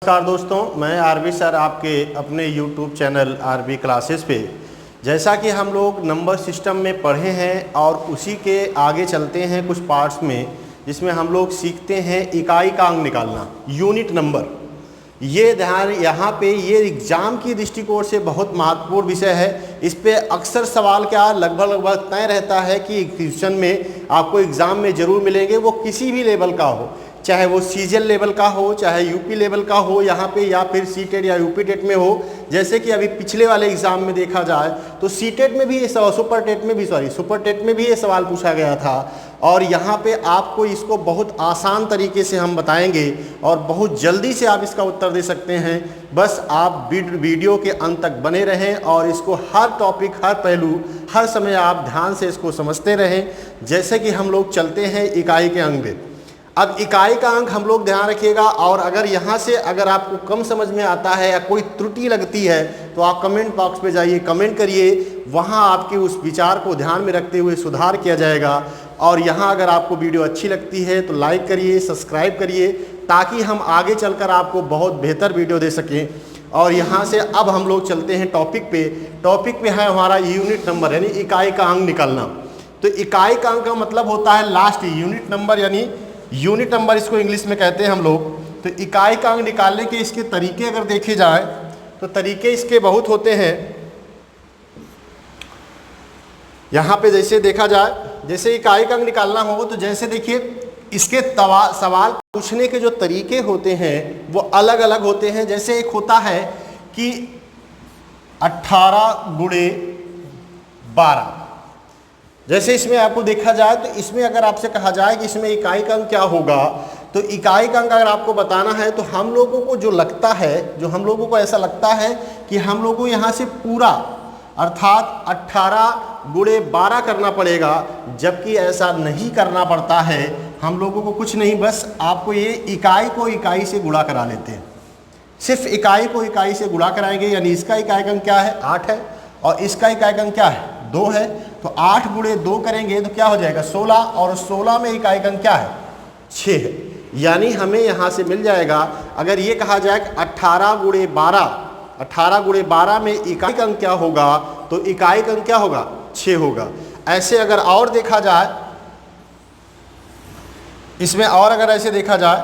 नमस्कार दोस्तों, मैं आरबी सर आपके अपने YouTube चैनल आरबी क्लासेस पे जैसा कि हम लोग नंबर सिस्टम में पढ़े हैं और उसी के आगे चलते हैं कुछ पार्ट्स में, जिसमें हम लोग सीखते हैं इकाई का अंक निकालना, यूनिट नंबर। ये ध्यान यहाँ पे ये एग्ज़ाम की दृष्टिकोण से बहुत महत्वपूर्ण विषय है। इस पे अक्सर सवाल क्या लगभग तय रहता है कि क्वेश्चन में आपको एग्ज़ाम में ज़रूर मिलेंगे, वो किसी भी लेवल का हो, चाहे वो सीजीएल लेवल का हो, चाहे यूपी लेवल का हो यहाँ पे, या फिर सीटेट या यूपी टेट में हो। जैसे कि अभी पिछले वाले एग्ज़ाम में देखा जाए तो सीटेट में भी सुपर टेट में भी ये सवाल पूछा गया था, और यहाँ पे आपको इसको बहुत आसान तरीके से हम बताएंगे और बहुत जल्दी से आप इसका उत्तर दे सकते हैं। बस आप वीडियो के अंत तक बने रहें और इसको हर टॉपिक, हर पहलू, हर समय आप ध्यान से इसको समझते रहें। जैसे कि हम लोग चलते हैं इकाई के अंक में। अब इकाई का अंक हम लोग ध्यान रखिएगा, और अगर यहाँ से अगर आपको कम समझ में आता है या कोई त्रुटि लगती है तो आप कमेंट बॉक्स पे जाइए, कमेंट करिए, वहाँ आपके उस विचार को ध्यान में रखते हुए सुधार किया जाएगा। और यहाँ अगर आपको वीडियो अच्छी लगती है तो लाइक करिए, सब्सक्राइब करिए, ताकि हम आगे चलकर आपको बहुत बेहतर वीडियो दे सकें। और यहाँ से अब हम लोग चलते हैं टॉपिक पे है हमारा यूनिट नंबर, यानी इकाई का अंक निकालना। तो इकाई का अंक का मतलब होता है लास्ट यूनिट नंबर, यानी यूनिट नंबर इसको इंग्लिश में कहते हैं हम लोग। तो इकाई का अंक निकालने के इसके तरीके अगर देखे जाए तो तरीके इसके बहुत होते हैं। यहाँ पे जैसे देखा जाए, जैसे इकाई का अंक निकालना हो तो जैसे देखिए इसके सवाल पूछने के जो तरीके होते हैं वो अलग अलग होते हैं। जैसे एक होता है कि 18 गुणे 12, जैसे इसमें आपको देखा जाए तो इसमें अगर आपसे कहा जाए कि इसमें इकाई का अंक क्या होगा, तो इकाई का अंक अगर आपको बताना है तो हम लोगों को जो लगता है, जो हम लोगों को ऐसा लगता है कि हम लोगों को यहाँ से पूरा अर्थात 18 गुणे 12 करना पड़ेगा, जबकि ऐसा नहीं करना पड़ता है। हम लोगों को कुछ नहीं, बस आपको ये इकाई को इकाई से गुणा करा लेते हैं। सिर्फ इकाई को इकाई से गुणा कराएंगे, यानी इसका इकाई का अंक क्या है 8 है, और इसका इकाई का अंक क्या है 2 है। तो 8 गुणे 2 करेंगे तो क्या हो जाएगा 16, और 16 में इकाई का अंक क्या है 6 है। यानी हमें यहाँ से मिल जाएगा, अगर ये कहा जाए कि 18 गुणे 12 में इकाई का अंक क्या होगा, तो इकाई का अंक क्या होगा 6 होगा। ऐसे अगर और देखा जाए इसमें, और अगर ऐसे देखा जाए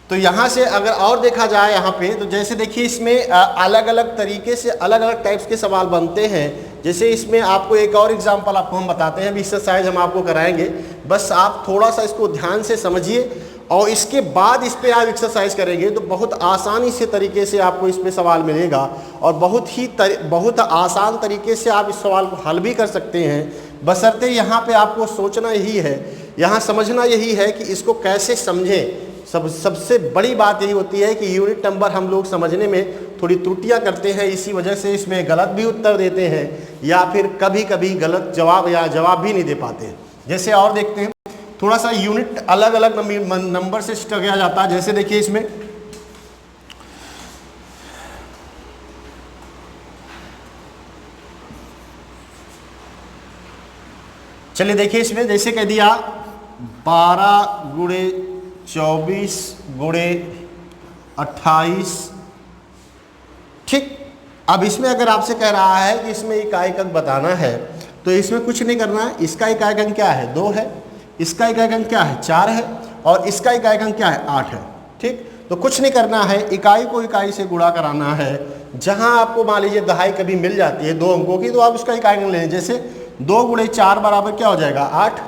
तो यहाँ से अगर और देखा जाए यहाँ पे, तो जैसे देखिए इसमें अलग अलग तरीके से अलग अलग टाइप्स के सवाल बनते हैं। जैसे इसमें आपको एक और एग्जांपल आपको हम बताते हैं, अभी एक्सरसाइज हम आपको कराएंगे, बस आप थोड़ा सा इसको ध्यान से समझिए और इसके बाद इस पर आप एक्सरसाइज करेंगे तो बहुत आसानी से तरीके से आपको इस पर सवाल मिलेगा, और बहुत आसान तरीके से आप इस सवाल को हल भी कर सकते हैं। बशर्ते यहाँ पे आपको सोचना यही है, यहाँ समझना यही है कि इसको कैसे समझें। सबसे बड़ी बात यही होती है कि यूनिट नंबर हम लोग समझने में थोड़ी त्रुटियां करते हैं, इसी वजह से इसमें गलत भी उत्तर देते हैं, या फिर कभी कभी गलत जवाब या जवाब भी नहीं दे पाते हैं। जैसे और देखते हैं, थोड़ा सा यूनिट अलग अलग नंबर से किया जाता है। जैसे देखिए इसमें चलिए देखिए इसमें जैसे कह दिया 12 गुणे 24 गुणे 28, ठीक। अब इसमें अगर आपसे कह रहा है कि इसमें इकाई का अंक बताना है, तो इसमें कुछ नहीं करना है। इसका इकाई का अंक क्या है 2 है, इसका इकाई का अंक क्या है 4 है, और इसका इकाई का अंक क्या है 8 है, ठीक। तो कुछ नहीं करना है, इकाई को इकाई से गुणा कराना है। जहां आपको मान लीजिए दहाई कभी मिल जाती है 2 अंकों की, तो आप उसका इकाई अंक लें। जैसे 2 गुणे 4 बराबर क्या हो जाएगा 8,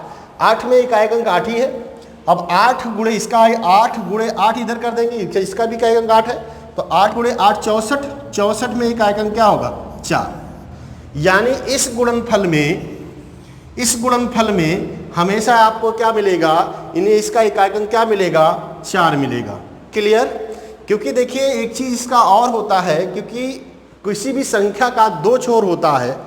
8 में इकाई का अंक 8 ही है। अब 8 गुणे इसका 8 गुणे 8 इधर कर देंगे, इसका भी इकाई का अंक 8 है, तो 8 गुणे 8 64, 64 में इकाई का अंक क्या होगा 4। यानी इस गुणनफल में हमेशा आपको क्या मिलेगा, इन्हें इसका इकाई का अंक क्या मिलेगा 4 मिलेगा। क्लियर। क्योंकि देखिए एक चीज़ इसका और होता है, क्योंकि किसी भी संख्या का 2 छोर होता है,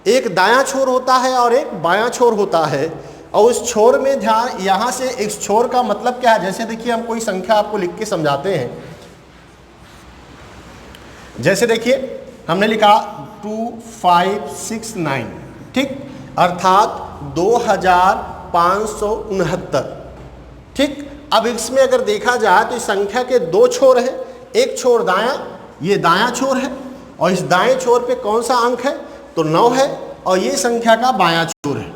एक दायां छोर होता है और एक बायां छोर होता है, और उस छोर में ध्यान, यहाँ से इस छोर का मतलब क्या है। जैसे देखिए हम कोई संख्या आपको लिख के समझाते हैं। जैसे देखिए हमने लिखा 2569, ठीक, अर्थात 2569, ठीक। अब इसमें अगर देखा जाए तो इस संख्या के 2 छोर हैं, एक छोर दायां, ये दायां छोर है, और इस दाएं छोर पे कौन सा अंक है, तो 9 है, और ये संख्या का बायां छोर है।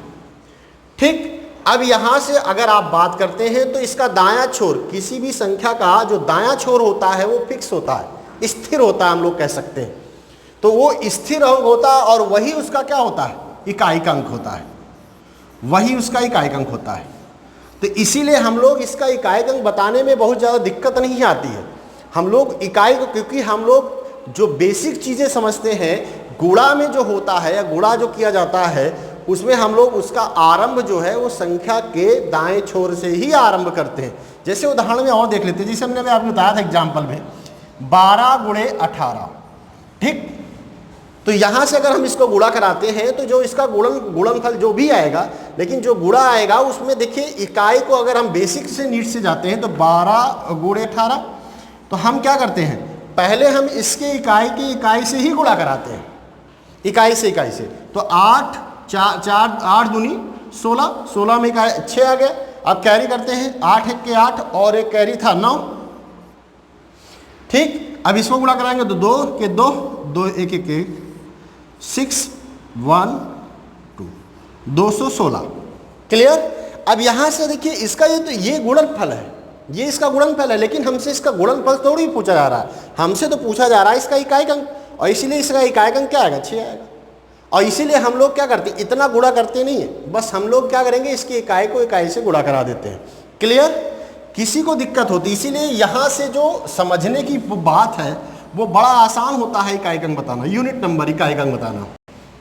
ठीक, अब यहां से अगर आप बात करते हैं तो इसका दायां छोर, किसी भी संख्या का जो दायां छोर होता है वो फिक्स होता है, स्थिर होता है, हम लोग कह सकते हैं। तो वो स्थिर अंक होता है और वही उसका क्या होता है, इकाई का अंक होता है, वही उसका इकाई का अंक होता है। तो इसीलिए हम लोग इसका इकाई का अंक बताने में बहुत ज़्यादा दिक्कत नहीं आती है। हम लोग इकाई को, क्योंकि हम लोग जो बेसिक चीज़ें समझते हैं, गुणा में जो होता है या गुणा जो किया जाता है, उसमें हम लोग उसका आरंभ जो है वो संख्या के दाएं छोर से ही आरंभ करते हैं। जैसे उदाहरण में और देख लेते हैं, जैसे हमने अभी आपको बताया था एग्जाम्पल में 12 गुणे 18। ठीक, तो यहाँ से अगर हम इसको गुणा कराते हैं तो जो इसका गुणनफल जो भी आएगा, लेकिन जो गुणा आएगा उसमें देखिए इकाई को अगर हम बेसिक से नीट से जाते हैं तो 12 गुणे 18, तो हम क्या करते हैं, पहले हम इसके इकाई की इकाई से ही गुणा कराते हैं, इकाई से इकाई से। तो 8 दूनी 16, 16 में इकाई 6 आ गया। अब कैरी करते हैं, 8 1 के 8 और एक कैरी था 9। ठीक, अब इसको गुणा कराएंगे तो 2 के 2, 2 1 1 1 6 1 2 216। क्लियर। अब यहां से देखिए इसका ये गुणनफल है, ये इसका गुणनफल है, लेकिन हमसे इसका गुणनफल थोड़ी पूछा जा रहा है, हमसे तो पूछा जा रहा है इसका इकाई अंक, और इसीलिए इसका इकाई अंक क्या आएगा, 6 आएगा। और इसीलिए हम लोग क्या करते हैं, इतना गुणा करते नहीं है, बस हम लोग क्या करेंगे, इसकी इकाई को इकाई से गुणा करा देते हैं। क्लियर। किसी को दिक्कत होती, इसीलिए यहाँ से जो समझने की बात है वो बड़ा आसान होता है, इकाई अंक बताना, यूनिट नंबर इकाई अंक बताना।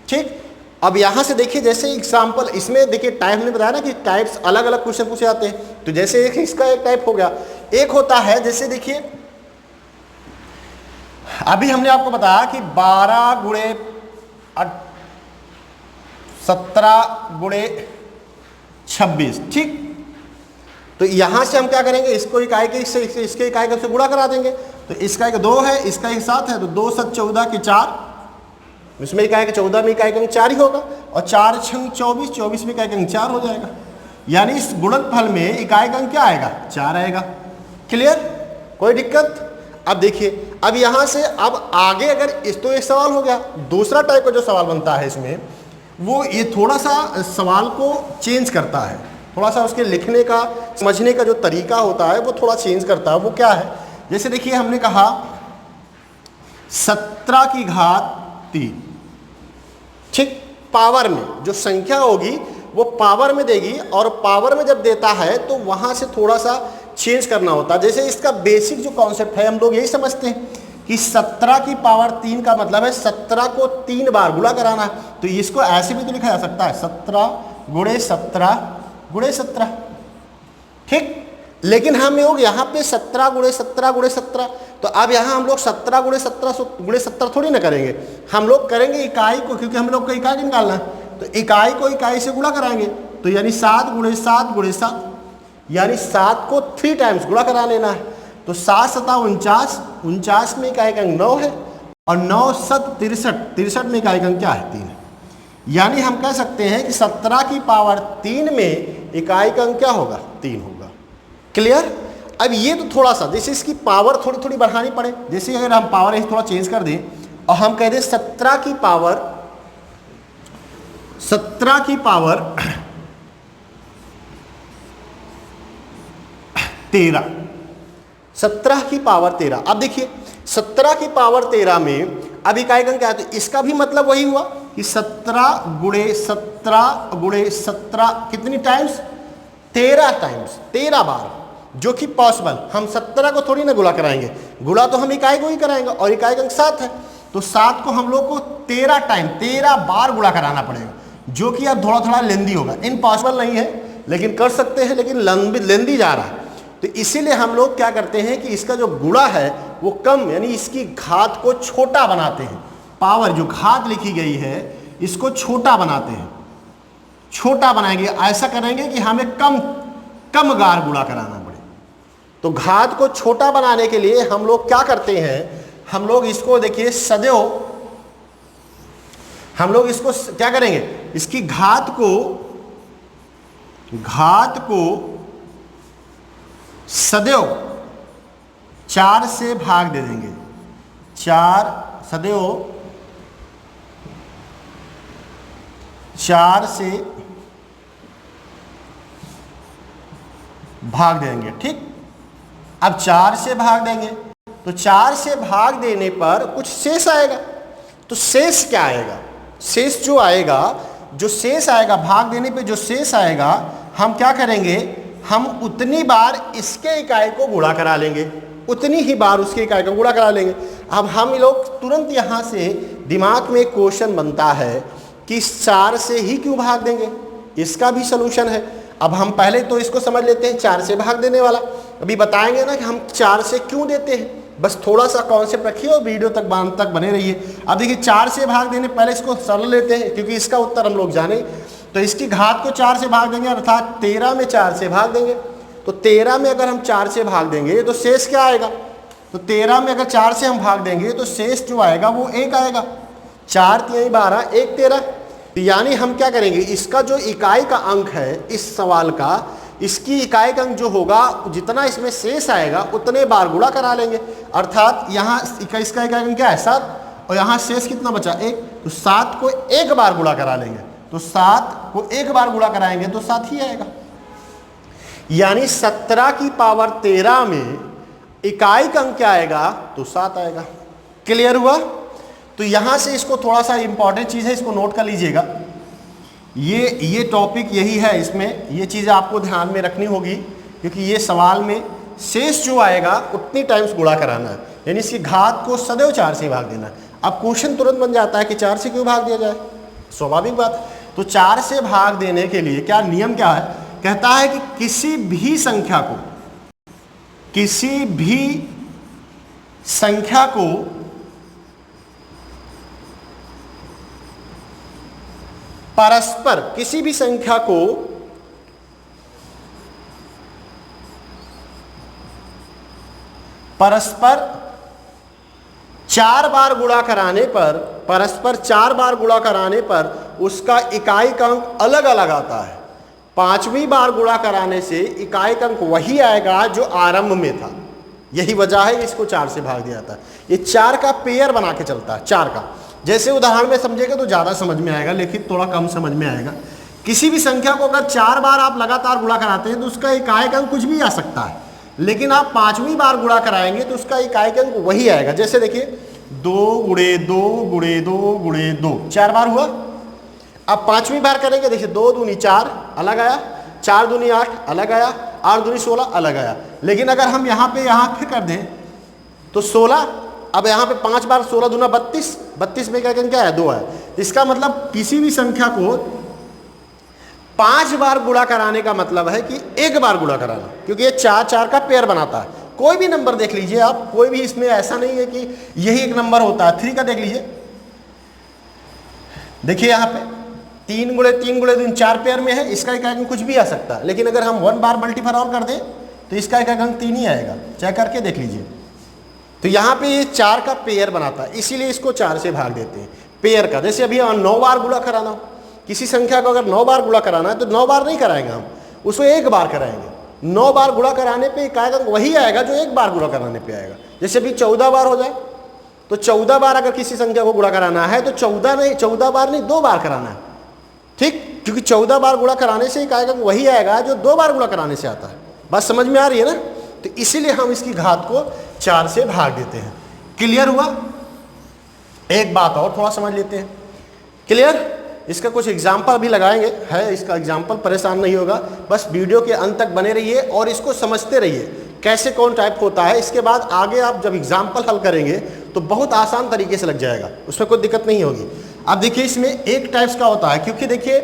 ठीक, अब यहाँ से देखिए, जैसे एग्जाम्पल इसमें देखिए टाइप ने बताया ना कि टाइप्स अलग अलग क्वेश्चन पूछे जाते हैं। तो जैसे इसका एक टाइप हो गया, एक होता है जैसे देखिए अभी हमने आपको बताया कि 12 गुणे 17 गुणे 26। ठीक, तो यहां से हम क्या करेंगे, इसको इकाई के इसके इकाई से गुणा करा देंगे। तो इसका एक 2 है, इसका एक 7 है, तो 2 7 14 के 4, इसमें इकाई के 14 में इकाई का 4 ही होगा, और 4 6 24, 24 में इकाई का 4 हो जाएगा। यानी इस गुणनफल में इकाई का क्या आएगा, 4 आएगा। क्लियर, कोई दिक्कत। अब देखिए, अब यहां से अब आगे अगर इस, तो एक सवाल हो गया। दूसरा टाइप का जो सवाल बनता है इसमें, वो ये थोड़ा सा सवाल को चेंज करता है, थोड़ा सा उसके लिखने का समझने का जो तरीका होता है वो थोड़ा चेंज करता है। वो क्या है, जैसे देखिए हमने कहा 17 की घात 3। ठीक, पावर में जो संख्या होगी वो पावर में देगी, और पावर में जब देता है तो वहां से थोड़ा सा चेंज करना होता है। जैसे इसका बेसिक जो कॉन्सेप्ट है, हम लोग यही समझते हैं कि 17 की पावर 3 का मतलब है 17 को 3 बार गुणा कराना है। तो इसको ऐसे भी तो लिखा जा सकता है, 17 गुणे 17 गुणे 17। ठीक, लेकिन हम लोग यहाँ पे 17 गुणे 17 गुणे 17, तो अब यहाँ हम लोग 17 गुणे 17 गुणे 17 थोड़ी ना करेंगे, हम लोग करेंगे इकाई को, क्योंकि हम लोग को इकाई निकालना है। तो इकाई को इकाई से गुणा कराएंगे, तो यानी 7 गुणे 7 गुणे 7, यानी 7 को 3 टाइम्स गुणा करा लेना है। तो 7 7 49, 49 में इकाई का अंक 9 है, और 9 7 63, 63 में इकाई का अंक क्या है, 3 है। यानी हम कह सकते हैं कि 17 की पावर 3 में इकाई का अंक क्या होगा, 3 होगा। क्लियर। अब ये तो थोड़ा सा, जैसे इसकी पावर थोड़ी थोड़ी बढ़ानी पड़े, जैसे अगर हम पावर थोड़ा चेंज कर दें और हम कह दें 17 की पावर 13, 17 की पावर 13। अब देखिए 17 की पावर 13 में अब इकाई का क्या है, तो इसका भी मतलब वही हुआ कि 17 गुणे 17 गुणे 17 कितनी टाइम्स, 13 टाइम्स, 13 बार, जो कि पॉसिबल। हम 17 को थोड़ी ना गुणा कराएंगे, गुणा तो हम इकाई को ही कराएंगे, और इकाई का अंक 7 है, तो 7 को हम लोग को 13 टाइम 13 बार गुणा कराना पड़ेगा, जो कि अब थोड़ा थोड़ा लेंदी होगा। इम्पॉसिबल नहीं है, लेकिन कर सकते हैं, लेकिन लेंदी जा रहा है। तो इसीलिए हम लोग क्या करते हैं कि इसका जो गुणा है वो कम, यानी इसकी घात को छोटा बनाते हैं। पावर जो घात लिखी गई है इसको छोटा बनाते हैं, छोटा बनाएंगे। ऐसा करेंगे कि हमें कम बार गुणा कराना पड़े। तो घात को छोटा बनाने के लिए हम लोग क्या करते हैं, हम लोग इसको देखिए सदैव, हम लोग इसको क्या करेंगे, इसकी घात को सदैव 4 से भाग दे देंगे, 4 सदैव 4 से भाग देंगे। ठीक, अब 4 से भाग देंगे तो 4 से भाग देने पर कुछ शेष आएगा। तो शेष क्या आएगा? शेष जो आएगा, जो शेष आएगा भाग देने पे जो शेष आएगा, हम क्या करेंगे, हम उतनी बार इसके इकाई को गुणा करा लेंगे, उतनी ही बार उसके इकाई को गुणा करा लेंगे। अब हम लोग तुरंत यहाँ से दिमाग में क्वेश्चन बनता है कि 4 से ही क्यों भाग देंगे, इसका भी सलूशन है। अब हम पहले तो इसको समझ लेते हैं 4 से भाग देने वाला, अभी बताएंगे ना कि हम 4 से क्यों देते हैं। बस थोड़ा सा कॉन्सेप्ट रखिए और वीडियो तक अंत तक बने रहिए। अब देखिए 4 से भाग देने, पहले इसको सरल लेते हैं क्योंकि इसका उत्तर हम लोग जाने। तो इसकी घात को 4 से भाग देंगे, अर्थात 13 में 4 से भाग देंगे। तो 13 में अगर हम 4 से भाग देंगे तो शेष क्या आएगा? तो 13 में अगर 4 से हम भाग देंगे तो शेष जो आएगा वो 1 आएगा। 4 3 12, 1 13। यानी हम क्या करेंगे, इसका जो इकाई का अंक है इस सवाल का, इसकी इकाई का अंक जो होगा, जितना इसमें शेष आएगा उतने बार गुणा करा लेंगे। अर्थात यहाँ इसका इकाई अंक क्या है? 7, और यहाँ शेष कितना बचा? 1। तो 7 को 1 बार गुणा करा लेंगे, तो 7 को 1 बार गुणा कराएंगे तो 7 ही आएगा। यानी 17 की पावर 13 में इकाई का अंक क्या आएगा? तो 7 आएगा। क्लियर हुआ? तो यहां से इसको थोड़ा सा इंपॉर्टेंट चीज है, इसको नोट कर लीजिएगा। ये टॉपिक यही है, इसमें ये चीज़ें आपको ध्यान में रखनी होगी क्योंकि ये सवाल में शेष जो आएगा उतनी टाइम्स गुणा कराना है, यानी इसकी घात को सदैव 4 से भाग देना है। अब क्वेश्चन तुरंत बन जाता है कि 4 से क्यों भाग दिया जाए, स्वाभाविक बात। तो 4 से भाग देने के लिए क्या नियम क्या है? कहता है कि किसी भी संख्या को परस्पर, किसी भी संख्या को परस्पर 4 बार गुणा कराने पर, परस्पर 4 बार गुणा कराने पर उसका इकाई का अंक अलग अलग आता है। 5वीं बार गुणा कराने से इकाई का अंक वही आएगा जो आरंभ में था। यही वजह है इसको 4 से भाग दिया था। ये 4 का पेयर बना के चलता है, 4 का। जैसे उदाहरण में समझेगा तो ज़्यादा समझ में आएगा, लेकिन थोड़ा कम समझ में आएगा। किसी भी संख्या को अगर 4 बार आप लगातार गुणा कराते हैं तो उसका इकाई का अंक कुछ भी आ सकता है, लेकिन आप 5वीं बार गुणा कराएंगे तो उसका इकाई का अंक वही आएगा। जैसे देखिए 2 गुणे 2 गुणे 2 गुणे 2, 4 बार हुआ। अब 5वीं बार करेंगे, देखिए 2 दूनी 4 अलग आया, 4 दूनी 8 अलग आया, 8 दूनी 16 अलग आया। लेकिन अगर हम यहाँ पे कर दें तो 16, अब यहाँ पे 5 बार 16 दूना 32, 32 में क्या है? 2 है। इसका मतलब किसी भी संख्या को 5 बार गुणा कराने का मतलब है कि 1 बार गुणा कराना, क्योंकि ये 4 का पेयर बनाता है। कोई भी नंबर देख लीजिए आप, कोई भी इसमें ऐसा नहीं है कि यही एक नंबर होता है। 3 का देख लीजिए, देखिए यहाँ पे 3 गुणे 3 गुणे 3 4 पेयर में है, इसका इकाई अंक कुछ भी आ सकता है। लेकिन अगर हम 1 बार मल्टीप्लाई और कर दें तो इसका इकाई अंक 3 ही आएगा। चेक करके देख लीजिए। तो यहाँ पे ये 4 का पेयर बनाता है, इसीलिए इसको 4 से भाग देते हैं, पेयर का। जैसे अभी 9 बार गुणा कराना हो, किसी संख्या को अगर 9 बार गुणा कराना है तो 9 बार नहीं कराएंगे हम, उसको 1 बार कराएंगे। 9 बार गुणा कराने पे इकाई अंक वही आएगा जो 1 बार गुणा कराने पे आएगा। जैसे अभी 14 बार हो जाए तो 14 बार अगर किसी संख्या को गुणा कराना है तो 14 बार नहीं 2 बार कराना है, ठीक, क्योंकि 14 बार गुणा कराने से इकाई अंक वही आएगा जो 2 बार गुणा कराने से आता है। बात समझ में आ रही है ना? तो इसीलिए हम इसकी घात को 4 से भाग देते हैं। क्लियर हुआ? एक बात और थोड़ा समझ लेते हैं। क्लियर? इसका कुछ एग्जाम्पल भी लगाएंगे, है इसका एग्जाम्पल, परेशान नहीं होगा, बस वीडियो के अंत तक बने रहिए और इसको समझते रहिए कैसे कौन टाइप होता है। इसके बाद आगे आप जब एग्जाम्पल हल करेंगे तो बहुत आसान तरीके से लग जाएगा, उसमें कोई दिक्कत नहीं होगी। अब देखिए इसमें एक टाइप्स का होता है, क्योंकि देखिए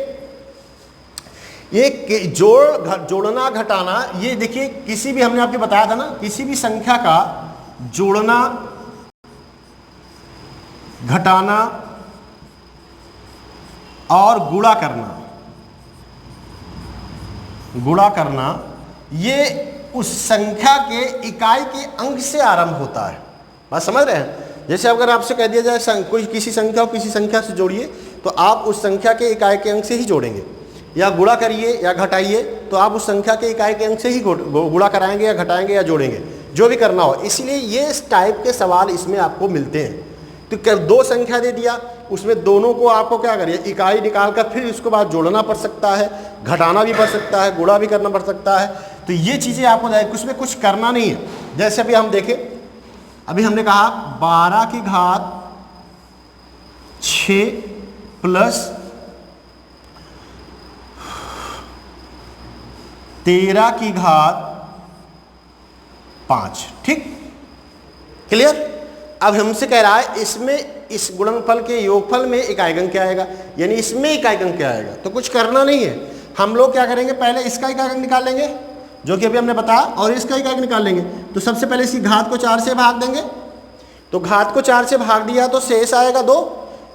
ये जोड़ना घटाना, ये देखिए किसी भी, हमने आपको बताया था ना, किसी भी संख्या का जोड़ना घटाना और गुणा करना ये उस संख्या के इकाई के अंक से आरंभ होता है। बात समझ रहे हैं? जैसे अगर आपसे कह दिया जाए कोई किसी संख्या को किसी संख्या से जोड़िए तो आप उस संख्या के इकाई के अंक से ही जोड़ेंगे, या गुणा करिए या घटाइए तो आप उस संख्या के इकाई के अंक से ही गुणा कराएंगे या घटाएंगे या जोड़ेंगे। जो भी करना हो। इसीलिए ये इस टाइप के सवाल इसमें आपको मिलते हैं। तो दो संख्या दे दिया, उसमें दोनों को आपको क्या करिए, इकाई निकाल कर फिर उसके बाद जोड़ना पड़ सकता है, घटाना भी पड़ सकता है, गुणा भी करना पड़ सकता है। तो ये चीज़ें आपको उसमें कुछ करना नहीं है। जैसे अभी हम देखें, अभी हमने कहा 12 की घात 6 प्लस 13 की घात 5, ठीक, क्लियर। अब हमसे कह रहा है इसमें इस गुणनफल के योगफल में इकाईगण क्या आएगा, यानी इसमें इकाईगण क्या आएगा। तो कुछ करना नहीं है, हम लोग क्या करेंगे, पहले इसका इकाईगण निकाल लेंगे जो कि अभी हमने बताया, और इसका इकाईगण निकाल लेंगे। तो सबसे पहले इसकी घात को 4 से भाग देंगे, तो घात को 4 से भाग दिया तो शेष आएगा 2,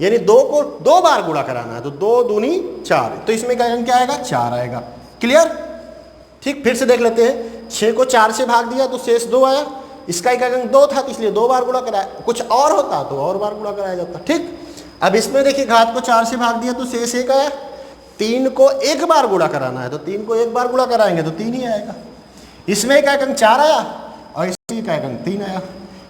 यानी 2 को 2 बार गुणा कराना है, तो 2 दूनी 4, तो इसमें इकाईगण क्या आएगा, 4 आएगा, क्लियर। ठीक, फिर से देख लेते हैं, 6 को 4 से भाग दिया तो शेष 2 आया, इसका इकाईगण 2 था तो इसलिए 2 बार गुणा कराया, कुछ और होता तो और बार गुणा कराया जाता, ठीक। अब इसमें देखिए घात को 4 से भाग दिया तो शेष 1 आया, 3 को 1 बार गुणा कराना है, तो 3 को 1 बार गुणा कराएंगे तो 3 ही आएगा। इसमें इकाईगण 4 आया और इसमें इकाईगण 3 आया,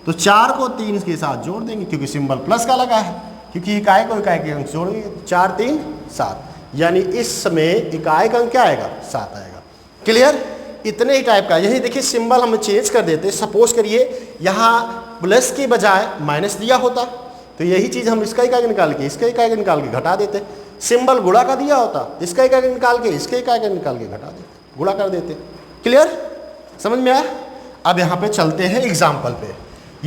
तो 4 को 3 के साथ जोड़ देंगे क्योंकि सिंबल प्लस का लगा है, क्योंकि इकाई को इकाई के अंक जोड़ेंगे, 4 3 7, यानी इसमें इकाई का अंक क्या आएगा, 7 आएगा, क्लियर। इतने ही टाइप का, यही देखिए सिंबल हम चेंज कर देते, सपोज करिए यहाँ प्लस के बजाय माइनस दिया होता तो यही चीज़ हम इसका इकाई निकाल के इसका इकाई निकाल के घटा देते, सिंबल गुणा का दिया होता इसका इकाई निकाल के इसके इकाई निकाल के घटा देते, गुणा कर देते, क्लियर, समझ में आया। अब यहाँ पे चलते हैं एग्जाम्पल पे,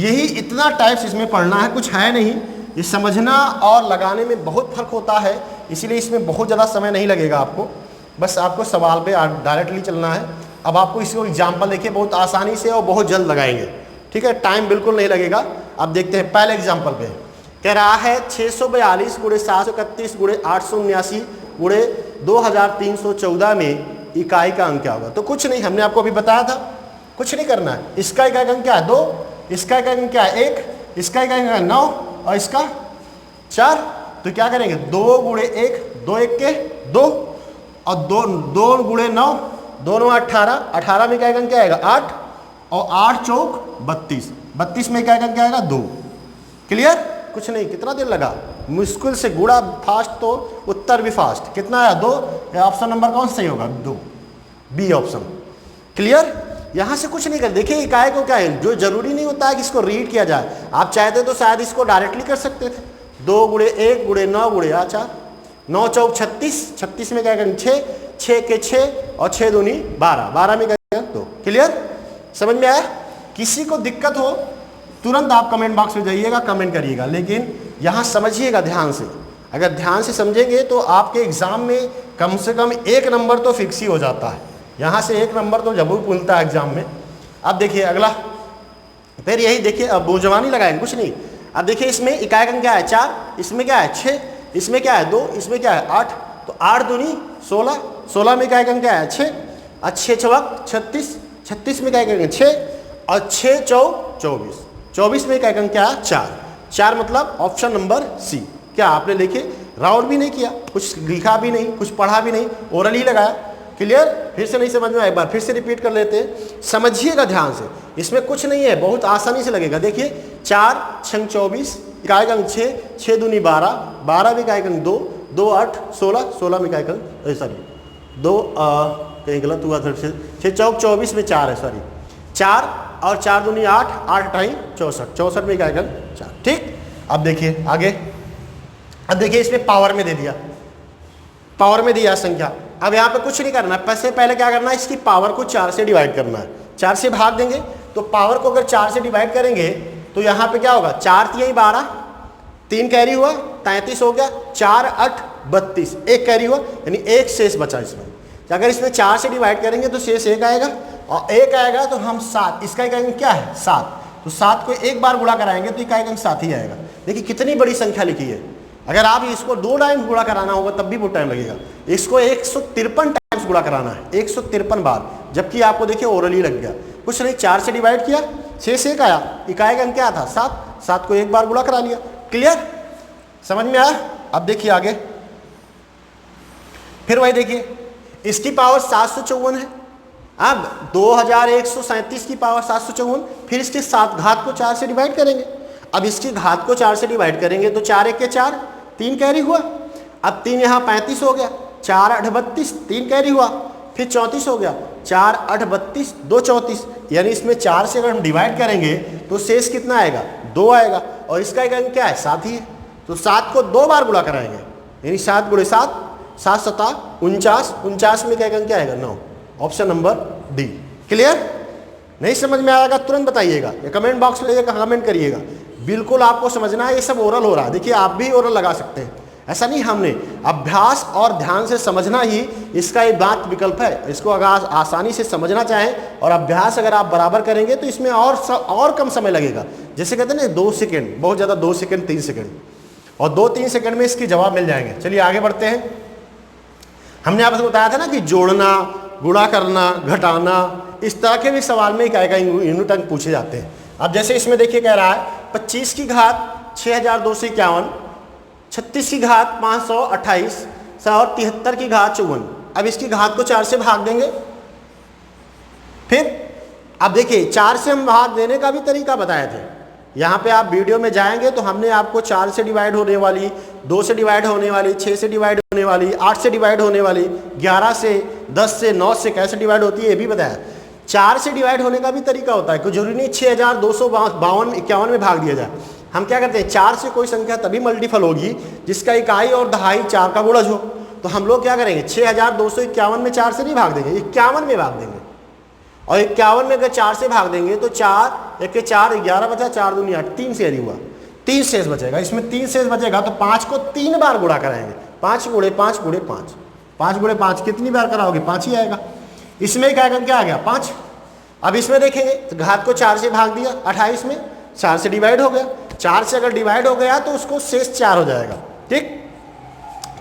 यही इतना टाइप्स इसमें पढ़ना है, कुछ है नहीं, ये समझना और लगाने में बहुत फर्क होता है, इसीलिए इसमें बहुत ज़्यादा समय नहीं लगेगा आपको, बस आपको सवाल पे डायरेक्टली चलना है। अब आपको इसको एग्जाम्पल देखिए बहुत आसानी से और बहुत जल्द लगाएंगे, ठीक है, टाइम बिल्कुल नहीं लगेगा। अब देखते हैं पहले एग्जाम्पल पे, कह रहा है 642 गुणे 731 गुणे 879 गुणे 2314 में इकाई का अंक क्या होगा। तो कुछ नहीं, हमने आपको अभी बताया था, कुछ नहीं करना है, इसका इकाई अंक क्या है 2, इसका इकाई अंक क्या है 1, इसका इकाई अंक 9 और इसका 4, तो क्या करेंगे 2 गुणे 1, 2 1 के 2 और 2 गुणे 9, 2 9 18, 18 में इकाई अंक क्या आएगा 8 और 8 चौक 32, 32 में इकाई अंक क्या आएगा 2, क्लियर। कुछ नहीं, कितना देर लगा, मुश्किल से गुणा फास्ट तो उत्तर भी फास्ट, कितना आया 2, ऑप्शन नंबर कौन सा सही होगा 2, बी ऑप्शन, क्लियर। यहाँ से कुछ नहीं कर, देखिए इकाई को क्या है, जो जरूरी नहीं होता है कि इसको रीड किया जाए, आप चाहते तो शायद इसको डायरेक्टली कर सकते थे, 2 गुणे 1 गुणे 9 गुणे 4, 9 चौक 36, 36 में क्या करेंगे 6, 6 के 6 और 6 दूनी 12, 12 में क्या करेंगे 2, क्लियर, समझ में आया। किसी को दिक्कत हो तुरंत आप कमेंट बॉक्स में जाइएगा, कमेंट करिएगा, लेकिन यहाँ समझिएगा ध्यान से, अगर ध्यान से समझेंगे तो आपके एग्जाम में कम से कम 1 नंबर तो फिक्स ही हो जाता है, यहाँ से 1 नंबर तो जरूर मिलता है एग्जाम में। अब देखिए अगला, फिर यही देखिए, अब बुझवानी लगाएंगे, कुछ नहीं। अब देखिए इसमें इकाई अंक क्या है 4, इसमें क्या है 6, इसमें क्या है 2, इसमें क्या है 8, तो 8 दूनी 16, 16 में इकाई अंक क्या है 6 और 6 चौक 36, 36 में इकाई अंक 6 और 6 चौक 24, 24 में इकाई अंक क्या है 4, 4 मतलब ऑप्शन नंबर सी। क्या आपने लिखे राउंड भी नहीं किया, कुछ लिखा भी नहीं, कुछ पढ़ा भी नहीं, ओरल ही लगाया, क्लियर। फिर से नहीं समझ में, एक बार फिर से रिपीट कर लेते हैं, समझिएगा ध्यान से, इसमें कुछ नहीं है, बहुत आसानी से लगेगा। देखिए 4 6 24, इकाई अंक 6, 6 दूनी 12, 12 में इकाई अंक 2, 2 8 16, 16 में इकाई अंक सॉरी 2 कहीं गलत हुआ, 6 चौक 24 में 4 है, सॉरी 4 और 4 दूनी 8, 8 टाइम 64, 64 में इकाई अंक 4, ठीक। अब देखिए आगे, अब देखिए इसमें पावर में दे दिया, पावर में दिया संख्या, अब यहाँ पे कुछ नहीं करना है, पैसे पहले क्या करना है, इसकी पावर को 4 से डिवाइड करना है, 4 से भाग देंगे, तो पावर को अगर 4 से डिवाइड करेंगे तो यहाँ पे क्या होगा 4 3 12, 3 कैरी हुआ 33 हो गया, 4 8 32, 1 कैरी हुआ, यानी 1 शेष बचा इसमें। अगर इसमें 4 से डिवाइड करेंगे तो शेष 1 आएगा और 1 आएगा तो हम 7, इसका इकाई अंक क्या है 7, तो 7 को 1 बार गुणा कराएंगे तो इकाई अंक 7 ही आएगा। देखिए कितनी बड़ी संख्या लिखी है, अगर आप इसको 2 टाइम गुणा कराना होगा तब भी बहुत टाइम लगेगा, इसको 153 टाइम्स गुणा कराना है, 153 बार, जबकि आपको देखिए ओरली लग गया, कुछ नहीं, 4 से डिवाइड किया, 6 से 1 आया, इकाई अंक क्या था 7, 7 को 1 बार गुणा करा लिया, क्लियर, समझ में आया। अब देखिए आगे, फिर वही देखिए इसकी पावर 754 है, अब 2137 की पावर 754, फिर इसके साथ घात को 4 से डिवाइड करेंगे। अब इसकी घात को 4 से डिवाइड करेंगे तो 4 1 के 4, 3 कैरी हुआ। अब 3 यहाँ 35 हो गया, 4 8 32, 3 कैरी हुआ, फिर 34 हो गया, 4 8 32, 2 34, यानी इसमें 4 से अगर हम डिवाइड करेंगे तो शेष कितना आएगा, 2 आएगा। और इसका एक अंक क्या है, 7 ही है, तो 7 को 2 बार गुणा कराएंगे, यानी 7 गुणे 7, 7 7 49, 49 में क्या अंक क्या आएगा, 9। Option number D. क्लियर? नहीं समझ में आएगा तुरंत बताइएगा, या कमेंट बॉक्स में कमेंट करिएगा। बिल्कुल आपको समझना है, ये सब ओरल हो रहा है। देखिए आप भी ओरल लगा सकते हैं, ऐसा नहीं, हमने अभ्यास और ध्यान से समझना ही इसका एक बात विकल्प है। इसको अगर आसानी से समझना चाहें और अभ्यास अगर आप बराबर करेंगे तो इसमें और कम समय लगेगा। जैसे कहते हैं ना 2 सेकेंड, बहुत ज़्यादा 2 सेकेंड 3 सेकेंड, और 2-3 सेकेंड में इसके जवाब मिल जाएंगे। चलिए आगे बढ़ते हैं। हमने आपको बताया था ना कि जोड़ना, गुणा करना, घटाना, इस तरह के भी सवाल में क्या यूनिट अंक पूछे जाते हैं। अब जैसे इसमें देखिए कह रहा है 25 की घात 6251, 36 की घात 528 और 73 की घात 54। अब इसकी घात को 4 से भाग देंगे। फिर अब देखिए 4 से हम भाग देने का भी तरीका बताए थे। यहाँ पे आप वीडियो में जाएंगे तो हमने आपको 4 से डिवाइड होने वाली, 2 से डिवाइड होने वाली, 6 से डिवाइड होने वाली, 8 से डिवाइड होने वाली, 11 से, 10 से, 9 से कैसे डिवाइड होती है ये भी बताया। 4 से डिवाइड होने का भी तरीका होता है, कोई जरूरी नहीं 6252 में भाग दिया जाए। हम क्या करते हैं, 4 से कोई संख्या तभी मल्टीपल होगी जिसका इकाई और दहाई 4 का गुणज हो। तो हम लोग क्या करेंगे, 6251 में 4 से नहीं भाग देंगे, 51 में भाग देंगे। और 51 में अगर 4 से भाग देंगे तो 4 1 के 4, 11 बचा, 4 दूनी 8, 3 शेष हुआ, 3 शेष बचेगा। इसमें 3 शेष बचेगा तो 5 को 3 बार गुणा कराएंगे, 5 गुणे 5 गुणे 5, 5 गुणे 5 कितनी बार कराओगे, 5 ही आएगा। इसमें क्या क्या आ गया, 5। अब इसमें देखेंगे तो घात को 4 से भाग दिया, 28 में 4 से डिवाइड हो गया, 4 से अगर डिवाइड हो गया तो उसको शेष 4 हो जाएगा। ठीक,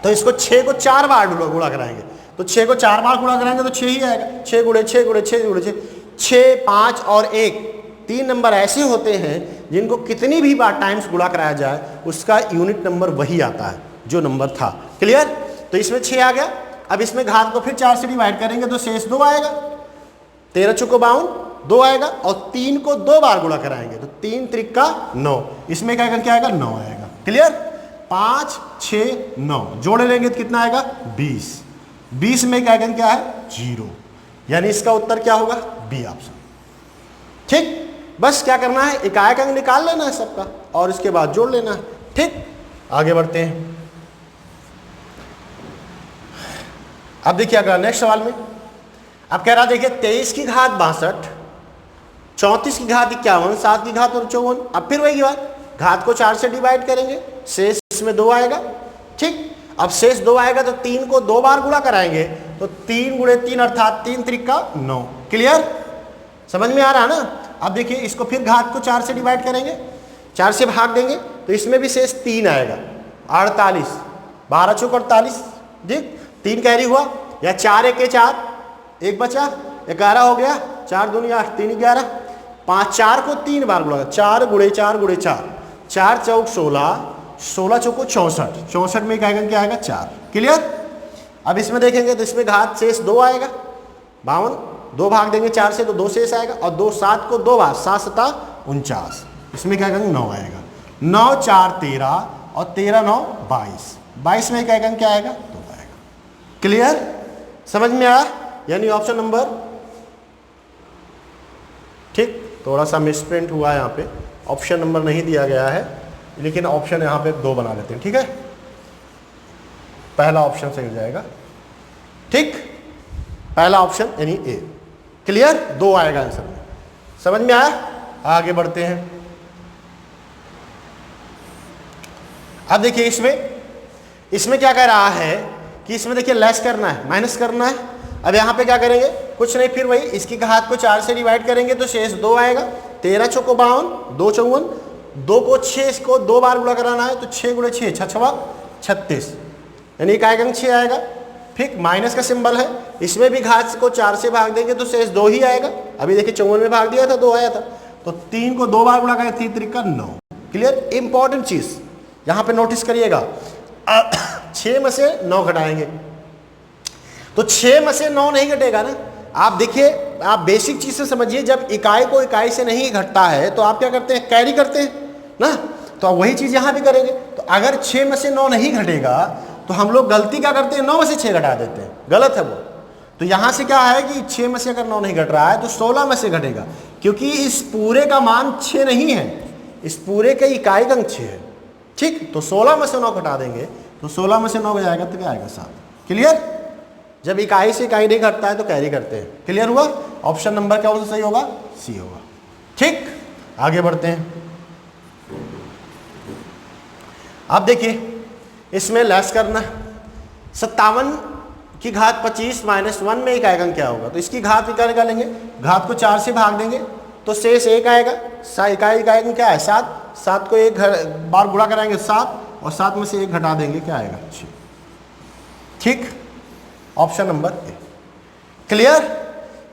तो इसको 6 को 4 बार गुणा कराएंगे, तो 6 को 4 बार गुणा कराएंगे तो 6 ही आएगा। 6 गुणे 6 गुणे 6 गुणे 6, 6, 5 और 1, 3 नंबर ऐसे होते हैं जिनको कितनी भी बार टाइम्स गुणा कराया जाए उसका यूनिट नंबर वही आता है जो नंबर था। क्लियर? तो इसमें 6 आ गया। अब इसमें घात को फिर 4 से डिवाइड करेंगे तो शेष 2 आएगा, 13 चौको 52, 2 आएगा। और 3 को 2 बार गुणा कराएंगे तो 3 त्रिका 9, इसमें क्या आएगा, 9 आएगा। क्लियर? 5 6 9 जोड़ लेंगे तो कितना आएगा, 20। 20 में क्या है, 0, यानी इसका उत्तर क्या होगा, बी ऑप्शन। ठीक, बस क्या करना है, इकाई अंक निकाल लेना है सबका और इसके बाद जोड़ लेना है। ठीक, आगे बढ़ते हैं। अब देखिए अगला नेक्स्ट सवाल में अब कह रहा देखिए 23 की घात 62, 34 की घात 51, 7 की घात 54। अब फिर वही बात, घात को 4 से डिवाइड करेंगे, शेष इसमें 2 आएगा। ठीक, अब शेष 2 आएगा तो 3 को 2 बार गुणा कराएंगे तो 3 गुणे 3 अर्थात 3 त्रिका 9। क्लियर? समझ में आ रहा है ना? अब देखिए इसको फिर घात को 4 से डिवाइड करेंगे, 4 से भाग देंगे तो इसमें भी शेष 3 आएगा, 48, 12 चौक 48। ठीक, 3 कैरी हुआ, या 4 1 के 4, 1 बचा, 11 हो गया, 4 दूनी 8, 3 11, 5, 4 को 3 बार गुणा, 4 गुणे 4 गुणे 4, 4 चौक 16, 16 चौको 64, 64 में क्या आएगा, 4। क्लियर? अब इसमें देखेंगे तो इसमें घात शेष 2 आएगा, 52, 2 भाग देंगे 4 से तो 2 शेष आएगा, और 2 7 को 2 बार, 7 7 49, इसमें क्या आएगा, 9 आएगा। 9 4 13 और 13 9 22, 22 में क्या आएगा, 2 आएगा। क्लियर? समझ में आया? यानी ऑप्शन नंबर, ठीक, थोड़ा सा मिसप्रिंट हुआ है यहाँ पे, ऑप्शन नंबर नहीं दिया गया है, लेकिन ऑप्शन यहाँ पे 2 बना लेते हैं। ठीक है, पहला ऑप्शन सही हो जाएगा। ठीक, पहला ऑप्शन यानी ए। क्लियर? 2 आएगा आंसर में। समझ में आया? आगे बढ़ते हैं। अब देखिए इसमें क्या कह रहा है कि इसमें देखिए लेस करना है, माइनस करना है। अब यहाँ पे क्या करेंगे, कुछ नहीं, फिर वही इसकी घात को 4 से डिवाइड करेंगे तो शेष 2 आएगा, 13 चौको 52, 2 54, 2 को 6 को 2 बार गुणा कराना है तो 6 गुणे 6 6 36, यानी क्या आएगा, 6 आएगा। फिर माइनस का सिंबल है, इसमें भी घात को 4 से भाग देंगे तो शेष 2 ही आएगा। अभी देखिए 54 में भाग दिया था, 2 आया था, तो 3 को 2 बार गुणा करें, 3 त्रिका 9। क्लियर? इंपॉर्टेंट चीज यहाँ पे नोटिस करिएगा, 6 में से 9 घटाएंगे तो 6 में से 9 नहीं घटेगा ना, आप देखिए, आप बेसिक चीज़ से समझिए, जब इकाई को इकाई से नहीं घटता है तो आप क्या करते हैं, कैरी करते हैं ना। तो आप वही चीज़ यहाँ भी करेंगे। तो अगर 6 में से 9 नहीं घटेगा तो हम लोग गलती क्या करते हैं, 9 में से 6 घटा देते हैं, गलत है वो। तो यहाँ से क्या है कि 6 में से अगर 9 नहीं घट रहा है तो 16 में से घटेगा, क्योंकि इस पूरे का मान 6 नहीं है, इस पूरे के इकाई का अंक 6 है। ठीक, तो 16 में से 9 घटा देंगे तो 16 में से 9 जाएगा तो क्या आएगा, 7। क्लियर। जब इकाई से इकाई नहीं घटता है तो कैरी करते हैं। क्लियर हुआ। ऑप्शन नंबर क्या सही होगा, सी होगा। ठीक, आगे बढ़ते हैं। अब देखिए इसमें लेस करना, 57 की घात 25 माइनस 1 में इकाई का अंक क्या होगा, तो इसकी घात निकालेंगे, घात को 4 से भाग देंगे तो शेष 1 आएगा। इकाई का अंक क्या है, 7, 7 को एक बार गुणा कराएंगे 7, और 7 में से 1 घटा देंगे, क्या आएगा, 6। ठीक, ऑप्शन नंबर ए। क्लियर।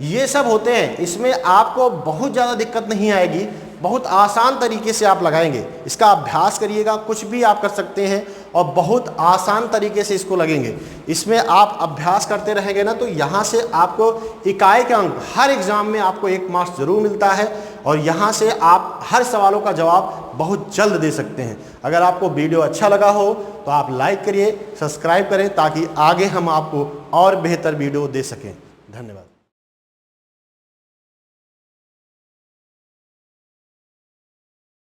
ये सब होते हैं, इसमें आपको बहुत ज़्यादा दिक्कत नहीं आएगी, बहुत आसान तरीके से आप लगाएंगे। इसका अभ्यास करिएगा, कुछ भी आप कर सकते हैं और बहुत आसान तरीके से इसको लगेंगे। इसमें आप अभ्यास करते रहेंगे ना तो यहाँ से आपको इकाई के अंक हर एग्ज़ाम में आपको 1 मार्क्स ज़रूर मिलता है, और यहाँ से आप हर सवालों का जवाब बहुत जल्द दे सकते हैं। अगर आपको वीडियो अच्छा लगा हो तो आप लाइक करिए, सब्सक्राइब करें, ताकि आगे हम आपको और बेहतर वीडियो दे सकें। धन्यवाद।